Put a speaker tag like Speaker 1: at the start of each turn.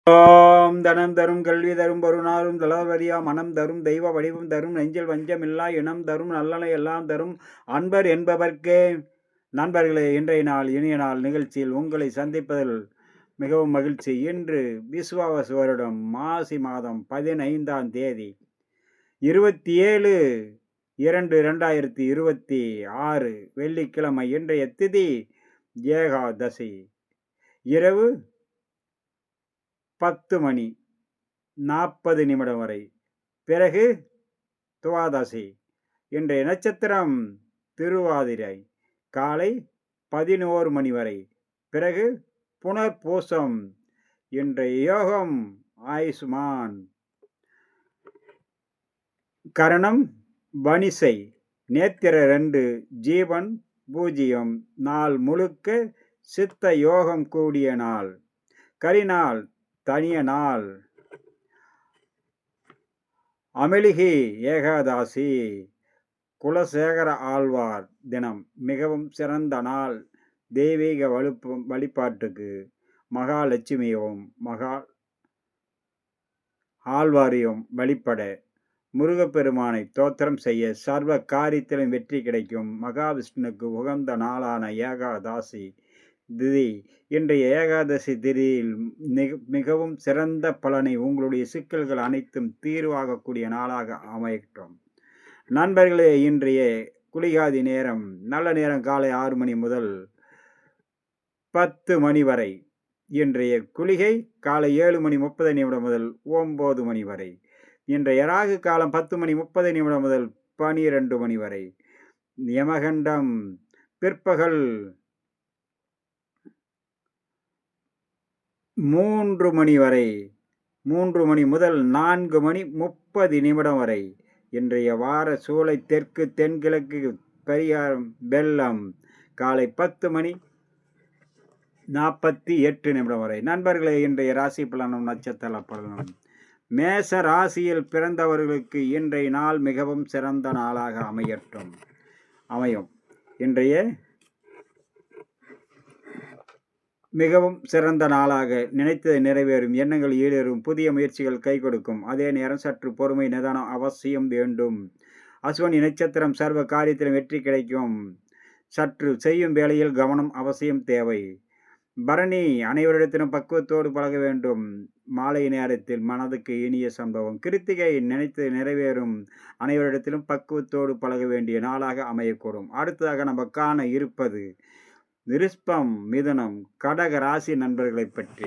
Speaker 1: ஓம் தனம் தரும் கல்வி தரும் பொருளாரும் தளபதியா மனம் தரும் தெய்வ வடிவம் தரும் நெஞ்சில் வஞ்சமில்லா இனம் தரும் நல்லனை எல்லாம் தரும் அன்பர் என்பவர்க்கே. நண்பர்களே, இன்றைய நாள் இனிய நாள் நிகழ்ச்சியில் உங்களை சந்திப்பதில் மிகவும் மகிழ்ச்சி. இன்று விசுவாவசு வருடம் மாசி மாதம் 15ஆம் தேதி 27/2/2026 வெள்ளிக்கிழமை. இன்றைய திதி ஏகாதசி. இரவு 10:40 வரை. பிறகு துவாதசி. இன்றைய நட்சத்திரம் திருவாதிரை. காலை 11 வரை. பிறகு புனர்பூசம். இன்றைய யோகம் ஆயுஷ்மான். கரணம் வனிசை. நேத்திர 2, ஜீவன் 0. நாள் முழுக்க சித்த யோகம் கூடிய நாள். கரிநாள் தனிய நாள். அமிலிகி ஏகாதசி. குலசேகர ஆழ்வார் தினம். மிகவும் சிறந்த நாள் தெய்வீக வழிபாட்டுக்கு. மகாலட்சுமியும் மகா ஆழ்வாரையும் வழிபட, முருகப்பெருமானை தோத்திரம் செய்ய, சர்வ காரியத்திலும் வெற்றி கிடைக்கும். மகாவிஷ்ணுக்கு உகந்த நாளான ஏகாதசி திதி. இன்றைய ஏகாதசி திதியில் மிகவும் சிறந்த பலனை, உங்களுடைய சிக்கல்கள் அனைத்தும் தீர்வாகக்கூடிய நாளாக அமையட்டும். நண்பர்களே, இன்றைய குளிகாதி நேரம் நல்ல நேரம் காலை 6 மணி முதல் 10 மணி வரை. இன்றைய குளிகை காலை 7:30 முதல் 9 மணி வரை. இன்றைய ராகு காலம் 10:30 முதல் 12 மணி வரை. யமகண்டம் பிற்பகல் 3 மணி வரை. 3 மணி முதல் 4:30 வரை. இன்றைய வார சூளை தெற்கு தென்கிழக்கு பரிகாரம் வெள்ளம். காலை 10:48 வரை. நண்பர்களே, இன்றைய ராசி பலனும் நட்சத்திர பலனும். மேச ராசியில் பிறந்தவர்களுக்கு இன்றைய நாள் மிகவும் சிறந்த நாளாக அமையும். இன்றைய மிகவும் சிறந்த நாளாக நினைத்தது நிறைவேறும், எண்ணங்கள் ஈடேறும், புதிய முயற்சிகள் கை கொடுக்கும். அதே நேரம் சற்று பொறுமை நிதானம் அவசியம் வேண்டும். அஸ்வினி நட்சத்திரம் சர்வ காரியத்திலும் வெற்றி கிடைக்கும். சற்று செய்யும் வேளையில் கவனம் அவசியம் தேவை. பரணி அனைவரிடத்திலும் பக்குவத்தோடு பழக வேண்டும். மாலை நேரத்தில் மனதுக்கு இனிய சம்பவம். கிருத்திகை நினைத்தது நிறைவேறும், அனைவரிடத்திலும் பக்குவத்தோடு பழக வேண்டிய நாளாக அமையக்கூடும். அடுத்ததாக நம்ம காண இருப்பது விருஷ்பம், மிதுனம், கடக ராசி நண்பர்களை பற்றி.